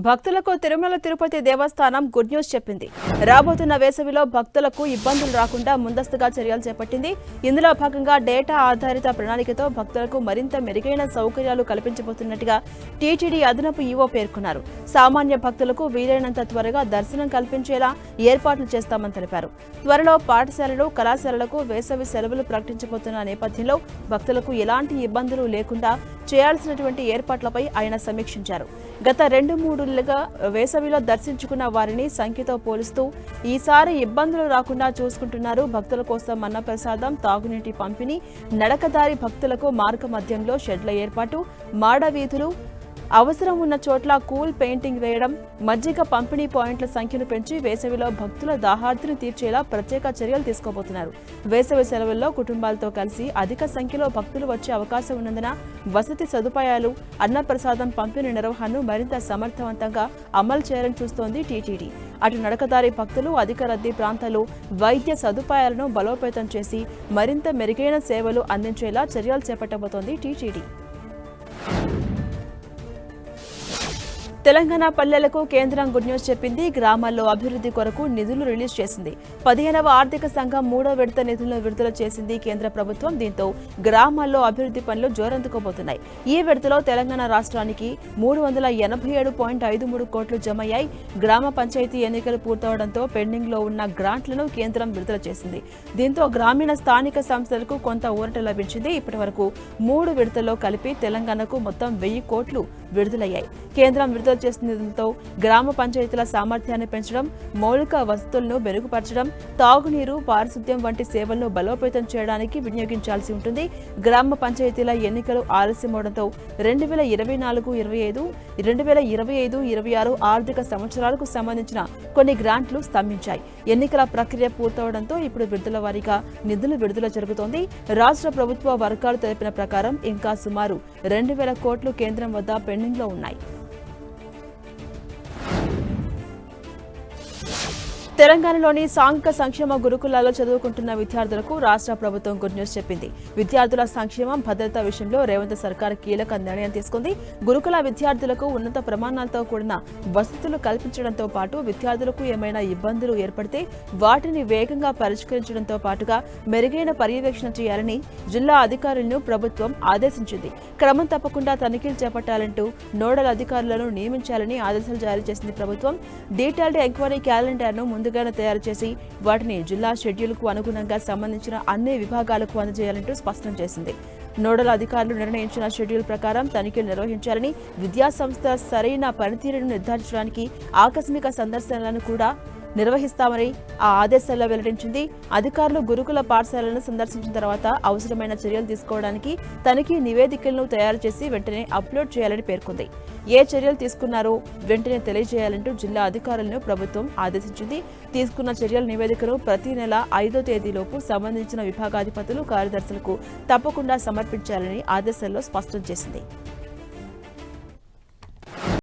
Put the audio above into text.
భక్తులకు తిరుమల తిరుపతి దేవస్థానం good news చెప్పింది. రాబోతున్న వేసవిలో భక్తులకు ఇబ్బందులు రాకుండా ముందస్తుగా చర్యలు చేపట్టింది. ఇందులో భాగంగా డేటా ఆధారిత ప్రణాళికతో భక్తులకు మరింత మెరుగైన సౌకర్యాలు కల్పించబోతున్నట్టుగా టీటీడీ అదనపు ఈవో పేర్కొన్నారు. సామాన్య భక్తులకు వీలైనంత త్వరగా దర్శనం కల్పించేలా ఏర్పాట్లు చేస్తామని తెలిపారు. త్వరలో పాఠశాలలు, కళాశాలలకు వేసవి సెలవులు ప్రకటించబోతున్న నేపథ్యంలో భక్తులకు ఎలాంటి ఇబ్బందులు లేకుండా చేయాల్సినటువంటి ఏర్పాట్లపై ఆయన సమీక్షించారు. గత 2-3 వేసవిలో దర్శించుకున్న వారిని సంఖ్యతో పోలుస్తూ ఈసారి ఇబ్బందులు రాకుండా చూసుకుంటున్నారు. భక్తుల కోసం అన్నప్రసాదం, తాగునీటి పంపిణీ, నడకదారి భక్తులకు మార్గ మధ్యంలో షెడ్ల ఏర్పాటు, మాడ వీధులు, అవసరం ఉన్న చోట్ల కూల్ పెయింటింగ్ వేయడం, మజ్జిగ పంపిణీ పాయింట్ల సంఖ్యను పెంచి వేసవిలో భక్తుల దాహార్తిని తీర్చేలా ప్రత్యేక చర్యలు తీసుకోబోతున్నారు. వేసవి సెలవుల్లో కుటుంబాలతో కలిసి అధిక సంఖ్యలో భక్తులు వచ్చే అవకాశం ఉన్నందున వసతి సదుపాయాలు, అన్నప్రసాదం పంపిణీ నిర్వహణను మరింత సమర్థవంతంగా అమలు చేయాలని చూస్తోంది టీటీడీ. అటు నడకదారి భక్తులు, అధిక రద్దీ ప్రాంతాలు, వైద్య సదుపాయాలను బలోపేతం చేసి మరింత మెరుగైన సేవలు అందించేలా చర్యలు చేపట్టబోతోంది టీటీడీ. తెలంగాణ పల్లెలకు కేంద్రం గుడ్ న్యూస్ చెప్పింది. గ్రామాల్లో అభివృద్ధి కొరకు నిధులు రిలీజ్ చేసింది. 15వ ఆర్థిక సంఘం 3వ విడత నిధులను విడుదల చేసింది కేంద్ర ప్రభుత్వం. దీంతో గ్రామాల్లో అభివృద్ధి పనులు జోరందుకోబోతున్నాయి. ఈ విడతలో తెలంగాణ రాష్ట్రానికి 387.53 కోట్లు జమయ్యాయి. గ్రామ పంచాయతీ ఎన్నికలు పూర్తవడంతో పెండింగ్ లో ఉన్న గ్రాంట్లను కేంద్రం విడుదల చేసింది. దీంతో గ్రామీణ స్థానిక సంస్థలకు కొంత ఊరట లభించింది. ఇప్పటి వరకు 3 విడతల్లో కలిపి తెలంగాణకు మొత్తం 1000 కోట్లు విడుదలయ్యాయి. కేంద్రం విడుదల చేస్తుండటంతో గ్రామ పంచాయతీల సామర్థ్యాన్ని పెంచడం, మౌలిక వసతులను మెరుగుపరచడం, తాగునీరు, పారిశుద్ధ్యం వంటి సేవలను బలోపేతం చేయడానికి వినియోగించాల్సి ఉంటుంది. గ్రామ పంచాయతీల ఎన్నికలు ఆలస్యమవడంతో 2024-25, 2025-26 ఆర్థిక సంవత్సరాలకు సంబంధించిన కొన్ని గ్రాంట్లు స్తంభించాయి. ఎన్నికల ప్రక్రియ పూర్తవడంతో ఇప్పుడు విడుదల వారీగా నిధులు విడుదల జరుగుతోంది. రాష్ట్ర ప్రభుత్వ వర్గాలు తెలిపిన ప్రకారం ఇంకా సుమారు 2000 కోట్లు కేంద్రం వద్ద పెండింగ్ లో ఉన్నాయి. తెలంగాణలోని సాంఘిక సంక్షేమ గురుకులాల్లో చదువుకుంటున్న విద్యార్థులకు రాష్ట్ర ప్రభుత్వం గుడ్ న్యూస్ చెప్పింది. విద్యార్థుల సంక్షేమం, భద్రత విషయంలో రేవంత్ సర్కార్ కీలక నిర్ణయం తీసుకుంది. గురుకుల విద్యార్థులకు ఉన్నత ప్రమాణాలతో కూడిన వసతులు కల్పించడంతో పాటు విద్యార్థులకు ఏమైనా ఇబ్బందులు ఏర్పడితే వాటిని వేగంగా పరిష్కరించడంతో పాటుగా మెరుగైన పర్యవేక్షణ చేయాలని జిల్లా అధికారులను ప్రభుత్వం ఆదేశించింది. క్రమం తప్పకుండా తనిఖీలు చేపట్టాలంటూ నోడల్ అధికారులను నియమించాలని ఆదేశాలు జారీ చేసింది ప్రభుత్వం. డీటెయిల్డ్ ఎంక్వైరీ క్యాలెండర్ను ముందుగానే తయారు చేసి వాటిని జిల్లా షెడ్యూల్కు అనుగుణంగా సంబంధించిన అన్ని విభాగాలకు అందజేయాలంటూ స్పష్టం చేసింది. నోడల్ అధికారులు నిర్ణయించిన షెడ్యూల్ ప్రకారం తనిఖీలు నిర్వహించాలని, విద్యాసంస్థ సరైన పనితీరును నిర్ధారించడానికి ఆకస్మిక సందర్శనలను కూడా నిర్వహిస్తామని ఆ ఆదేశాల్లో వెల్లడించింది. అధికారులు గురుకుల పాఠశాలను సందర్శించిన తర్వాత అవసరమైన చర్యలు తీసుకోవడానికి తనిఖీ నివేదికలను తయారు చేసి వెంటనే అప్లోడ్ చేయాలని పేర్కొంది. ఏ చర్యలు తీసుకున్నారో వెంటనే తెలియజేయాలంటూ జిల్లా అధికారులను ప్రభుత్వం ఆదేశించింది. తీసుకున్న చర్యల నివేదికను ప్రతి నెల 5వ తేదీలోపు సంబంధించిన విభాగాధిపతులు, కార్యదర్శులకు తప్పకుండా సమర్పించాలని ఆదేశాల్లో స్పష్టం చేసింది.